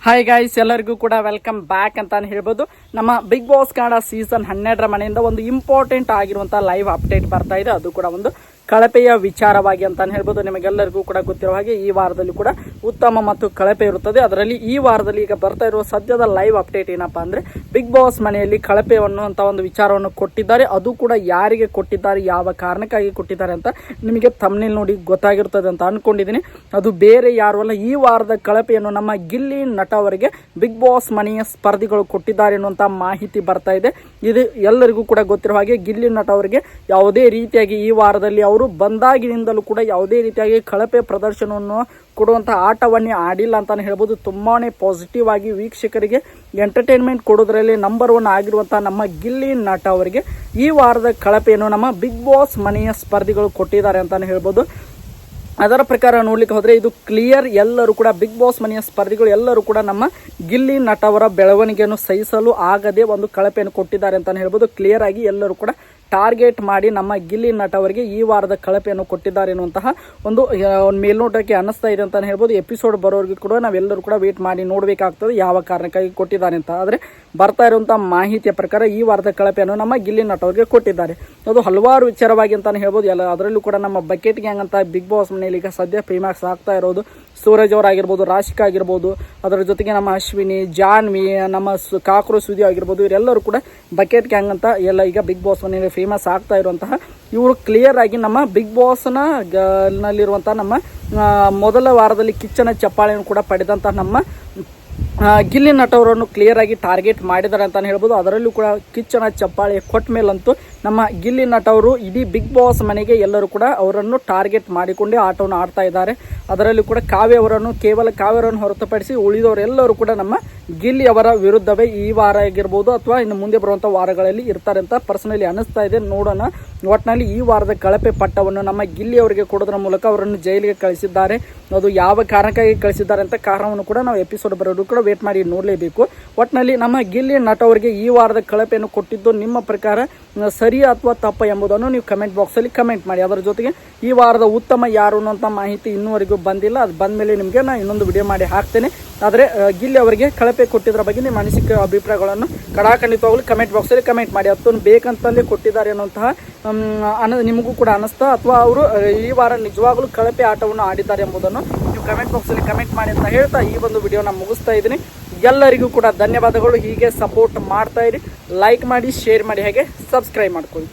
Hi guys, ಎಲ್ಲರಿಗೂ ಕೂಡ welcome back ಅಂತಾನೆ ಹೇಳ್ಬೋದು. ನಮ್ಮ ಬಿಗ್ ಬಾಸ್ ಕನ್ನಡ ಸೀಸನ್ 12ರ ಮನೆಯಿಂದ ಒಂದು ಇಂಪಾರ್ಟೆಂಟ್ ಆಗಿರುವಂತಹ ಲೈವ್ ಅಪ್ಡೇಟ್ ಬರ್ತಾ ಇದೆ. ಅದು ಕೂಡ ಒಂದು ಕಳಪೆಯ ವಿಚಾರವಾಗಿ ಅಂತಾನೆ ಹೇಳ್ಬೋದು. ನಿಮಗೆಲ್ಲರಿಗೂ ಕೂಡ ಗೊತ್ತಿರುವ ಹಾಗೆ ಈ ವಾರದಲ್ಲಿ ಕೂಡ ಉತ್ತಮ ಮತ್ತು ಕಳಪೆ ಇರುತ್ತದೆ. ಅದರಲ್ಲಿ ಈ ವಾರದಲ್ಲಿ ಈಗ ಬರ್ತಾ ಇರುವ ಸದ್ಯದ ಲೈವ್ ಅಪ್ಡೇಟ್ ಏನಪ್ಪಾ ಅಂದ್ರೆ, ಬಿಗ್ ಬಾಸ್ ಮನೆಯಲ್ಲಿ ಕಳಪೆ ಅನ್ನುವಂತ ಒಂದು ವಿಚಾರವನ್ನು ಕೊಟ್ಟಿದ್ದಾರೆ. ಅದು ಕೂಡ ಯಾರಿಗೆ ಕೊಟ್ಟಿದ್ದಾರೆ, ಯಾವ ಕಾರಣಕ್ಕಾಗಿ ಕೊಟ್ಟಿದ್ದಾರೆ ಅಂತ ನಿಮಗೆ ಥಂಬ್ನೇಲ್ ನೋಡಿ ಗೊತ್ತಾಗಿರ್ತದೆ ಅಂತ ಅನ್ಕೊಂಡಿದ್ದೀನಿ. ಅದು ಬೇರೆ ಯಾರು ಅಲ್ಲ, ಈ ವಾರದ ಕಳಪೆಯನ್ನು ನಮ್ಮ ಗಿಲ್ಲಿ ನಟ ಅವರಿಗೆ ಬಿಗ್ ಬಾಸ್ ಮನೆಯ ಸ್ಪರ್ಧಿಗಳು ಕೊಟ್ಟಿದ್ದಾರೆ ಎನ್ನುವಂತ ಮಾಹಿತಿ ಬರ್ತಾ ಇದೆ. ಇದು ಎಲ್ಲರಿಗೂ ಕೂಡ ಗೊತ್ತಿರುವ ಹಾಗೆ ಗಿಲ್ಲಿ ನಟ ಅವರಿಗೆ ಯಾವುದೇ ರೀತಿಯಾಗಿ ಈ ವಾರದಲ್ಲಿ ಅವರು ಬಂದಾಗಿನಿಂದಲೂ ಕೂಡ ಯಾವುದೇ ರೀತಿಯಾಗಿ ಕಳಪೆ ಪ್ರದರ್ಶನವನ್ನು ಕೊಡುವಂತಹ ಆಟವನ್ನೇ ಆಡಿಲ್ಲ ಅಂತಾನೆ ಹೇಳ್ಬೋದು. ತುಂಬಾನೇ ಪಾಸಿಟಿವ್ ಆಗಿ ವೀಕ್ಷಕರಿಗೆ ಎಂಟರ್ಟೈನ್ಮೆಂಟ್ ಕೊಡೋದ್ರಲ್ಲಿ ನಂಬರ್ 1 ಆಗಿರುವಂತಹ ನಮ್ಮ ಗಿಲ್ಲಿ ನಟ ಅವರಿಗೆ ಈ ವಾರದ ಕಳಪೆಯನ್ನು ನಮ್ಮ ಬಿಗ್ ಬಾಸ್ ಮನೆಯ ಸ್ಪರ್ಧಿಗಳು ಕೊಟ್ಟಿದ್ದಾರೆ ಅಂತಾನೆ ಹೇಳ್ಬೋದು. ಅದರ ಪ್ರಕಾರ ನೋಡ್ಲಿಕ್ಕೆ ಹೋದ್ರೆ ಇದು ಕ್ಲಿಯರ್. ಎಲ್ಲರೂ ಕೂಡ ಬಿಗ್ ಬಾಸ್ ಮನೆಯ ಸ್ಪರ್ಧಿಗಳು ಎಲ್ಲರೂ ಕೂಡ ನಮ್ಮ ಗಿಲ್ಲಿ ನಟ ಅವರ ಬೆಳವಣಿಗೆಯನ್ನು ಸಹಿಸಲು ಆಗದೆ ಒಂದು ಕಳಪೆಯನ್ನು ಕೊಟ್ಟಿದ್ದಾರೆ ಅಂತಾನೆ ಹೇಳ್ಬೋದು. ಕ್ಲಿಯರ್ ಆಗಿ ಎಲ್ಲರೂ ಕೂಡ ಟಾರ್ಗೆಟ್ ಮಾಡಿ ನಮ್ಮ ಗಿಲ್ಲಿ ನಟ ಅವರಿಗೆ ಈ ವಾರದ ಕಳಪೆಯನ್ನು ಕೊಟ್ಟಿದ್ದಾರೆ ಎನ್ನುವಂತಹ ಒಂದು ಮೇಲ್ನೋಟಕ್ಕೆ ಅನಿಸ್ತಾ ಇದೆ ಅಂತಾನೆ ಹೇಳ್ಬೋದು. ಎಪಿಸೋಡ್ ಬರೋರಿಗೆ ಕೂಡ ನಾವೆಲ್ಲರೂ ಕೂಡ ವೇಟ್ ಮಾಡಿ ನೋಡಬೇಕಾಗ್ತದೆ ಯಾವ ಕಾರಣಕ್ಕಾಗಿ ಕೊಟ್ಟಿದ್ದಾರೆ ಅಂತ. ಆದರೆ ಬರ್ತಾ ಇರುವಂತಹ ಮಾಹಿತಿಯ ಪ್ರಕಾರ ಈ ವಾರದ ಕಳಪೆಯನ್ನು ನಮ್ಮ ಗಿಲ್ಲಿ ನಟ ಅವರಿಗೆ ಕೊಟ್ಟಿದ್ದಾರೆ. ಅದು ಹಲವಾರು ವಿಚಾರವಾಗಿ ಅಂತಾನೆ ಹೇಳ್ಬೋದು. ಅದರಲ್ಲೂ ಕೂಡ ನಮ್ಮ ಬಕೆಟ್ ಗ್ಯಾಂಗ್ ಅಂತ ಬಿಗ್ ಬಾಸ್ ಮನೆಯಲ್ಲಿ ಈಗ ಸದ್ಯ ಪ್ರೀಮ್ಯಾಕ್ಸ್ ಆಗ್ತಾ ಇರೋದು ಸೂರಜ್ ಅವರಾಗಿರ್ಬೋದು, ರಾಶಿಕಾ ಆಗಿರ್ಬೋದು, ಅದರ ಜೊತೆಗೆ ನಮ್ಮ ಅಶ್ವಿನಿ, ಜಾನ್ವಿ, ನಮ್ಮ ಕಾಕ್ರೋಚ್ ಸುದ್ದಿ ಆಗಿರ್ಬೋದು, ಇವರೆಲ್ಲರೂ ಕೂಡ ಬಕೆಟ್ ಗ್ಯಾಂಗ್ ಅಂತ ಎಲ್ಲ ಈಗ ಬಿಗ್ ಬಾಸ್ ಮನೆಯಲ್ಲಿ ಫೇಮಸ್ ಆಗ್ತಾ ಇರುವಂತಹ ಇವರು ಕ್ಲಿಯರ್ ಆಗಿ ನಮ್ಮ ಬಿಗ್ ಬಾಸ್ ನಲ್ಲಿರುವಂತಹ ನಮ್ಮ ಮೊದಲ ವಾರದಲ್ಲಿ ಕಿಚ್ಚನ ಚಪ್ಪಾಳೆಯನ್ನು ಕೂಡ ಪಡೆದಂತಹ ನಮ್ಮ ಗಿಲ್ಲಿ ನಟ ಅವರನ್ನು ಕ್ಲಿಯರ್ ಆಗಿ ಟಾರ್ಗೆಟ್ ಮಾಡಿದ್ದಾರೆ ಅಂತಾನೆ ಹೇಳ್ಬೋದು. ಅದರಲ್ಲೂ ಕೂಡ ಕಿಚ್ಚನ ಚಪ್ಪಾಳೆ ಕೊಟ್ಟ ಮೇಲಂತೂ ನಮ್ಮ ಗಿಲ್ಲಿ ನಟ ಅವರು ಇಡೀ ಬಿಗ್ ಬಾಸ್ ಮನೆಗೆ ಎಲ್ಲರೂ ಕೂಡ ಅವರನ್ನು ಟಾರ್ಗೆಟ್ ಮಾಡಿಕೊಂಡೇ ಆಟವನ್ನು ಆಡ್ತಾ ಇದ್ದಾರೆ. ಅದರಲ್ಲೂ ಕೂಡ ಕೇವಲ ಕಾವ್ಯವರನ್ನು ಹೊರತುಪಡಿಸಿ ಉಳಿದವರೆಲ್ಲರೂ ಕೂಡ ನಮ್ಮ ಗಿಲ್ಲಿ ಅವರ ವಿರುದ್ಧವೇ ಈ ವಾರ ಆಗಿರ್ಬೋದು ಅಥವಾ ಇನ್ನು ಮುಂದೆ ಬರುವಂತಹ ವಾರಗಳಲ್ಲಿ ಇರ್ತಾರೆ ಅಂತ ಪರ್ಸನಲಿ ಅನಿಸ್ತಾ ಇದೆ. ನೋಡೋಣ. ಒಟ್ಟಿನಲ್ಲಿ ಈ ವಾರದ ಕಳಪೆ ಪಟ್ಟವನ್ನು ನಮ್ಮ ಗಿಲ್ಲಿ ಅವರಿಗೆ ಕೊಡೋದ್ರ ಮೂಲಕ ಅವರನ್ನು ಜೈಲಿಗೆ ಕಳಿಸಿದ್ದಾರೆ. ಅದು ಯಾವ ಕಾರಣಕ್ಕಾಗಿ ಕಳಿಸಿದ್ದಾರೆ ಅಂತ ಕಾರಣವನ್ನು ಕೂಡ ನಾವು ಎಪಿಸೋಡ್ ಬರೋದು ಕೂಡ ವೇಟ್ ಮಾಡಿ ನೋಡಲೇಬೇಕು. ಒಟ್ಟಿನಲ್ಲಿ ನಮ್ಮ ಗಿಲ್ಲಿ ನಟ ಅವರಿಗೆ ಈ ವಾರದ ಕಳಪೆಯನ್ನು ಕೊಟ್ಟಿದ್ದು ನಿಮ್ಮ ಪ್ರಕಾರ ಸರಿ ಅಥವಾ ತಪ್ಪ ಎಂಬುದನ್ನು ನೀವು ಕಮೆಂಟ್ ಬಾಕ್ಸಲ್ಲಿ ಕಮೆಂಟ್ ಮಾಡಿ. ಅದರ ಜೊತೆಗೆ ಈ ವಾರದ ಉತ್ತಮ ಯಾರು ಅನ್ನುವಂಥ ಮಾಹಿತಿ ಇನ್ನೂವರೆಗೂ ಬಂದಿಲ್ಲ. ಅದು ಬಂದ ಮೇಲೆ ನಿಮಗೆ ನಾನು ಇನ್ನೊಂದು ವಿಡಿಯೋ ಮಾಡಿ ಹಾಕ್ತೇನೆ. ಆದರೆ ಗಿಲ್ಲಿ ಅವರಿಗೆ ಕಳಪೆ ಕೊಟ್ಟಿದ್ರ ಬಗ್ಗೆ ನಿಮ್ಮ ಅನಿಸಿಕೆ ಅಭಿಪ್ರಾಯಗಳನ್ನು ಕಡಾಖಂಡಿತವಾಗಲು ಕಮೆಂಟ್ ಬಾಕ್ಸಲ್ಲಿ ಕಮೆಂಟ್ ಮಾಡಿ. ಅದನ್ನು ಬೇಕಂತಲೇ ಕೊಟ್ಟಿದ್ದಾರೆ ಅನ್ನುವಂತಹ ನಿಮಗೂ ಕೂಡ ಅನಿಸ್ತಾ ಅಥವಾ ಅವರು ಈ ವಾರ ನಿಜವಾಗಲೂ ಕಳಪೆ ಆಟವನ್ನು ಆಡಿದ್ದಾರೆ ಎಂಬುದನ್ನು ನೀವು ಕಮೆಂಟ್ ಬಾಕ್ಸಲ್ಲಿ ಕಮೆಂಟ್ ಮಾಡಿ ಅಂತ ಹೇಳ್ತಾ ಈ ಒಂದು ವಿಡಿಯೋನ ಮುಗಿಸ್ತಾ ಇದ್ದೀನಿ. ಎಲ್ಲರಿಗೂ ಕೂಡ ಧನ್ಯವಾದಗಳು. ಹೀಗೆ ಸಪೋರ್ಟ್ ಮಾಡ್ತಾ ಇರಿ, ಲೈಕ್ ಮಾಡಿ, ಶೇರ್ ಮಾಡಿ, ಹಾಗೆ ಸಬ್ಸ್ಕ್ರೈಬ್ ಮಾಡ್ಕೊಳ್ಳಿ.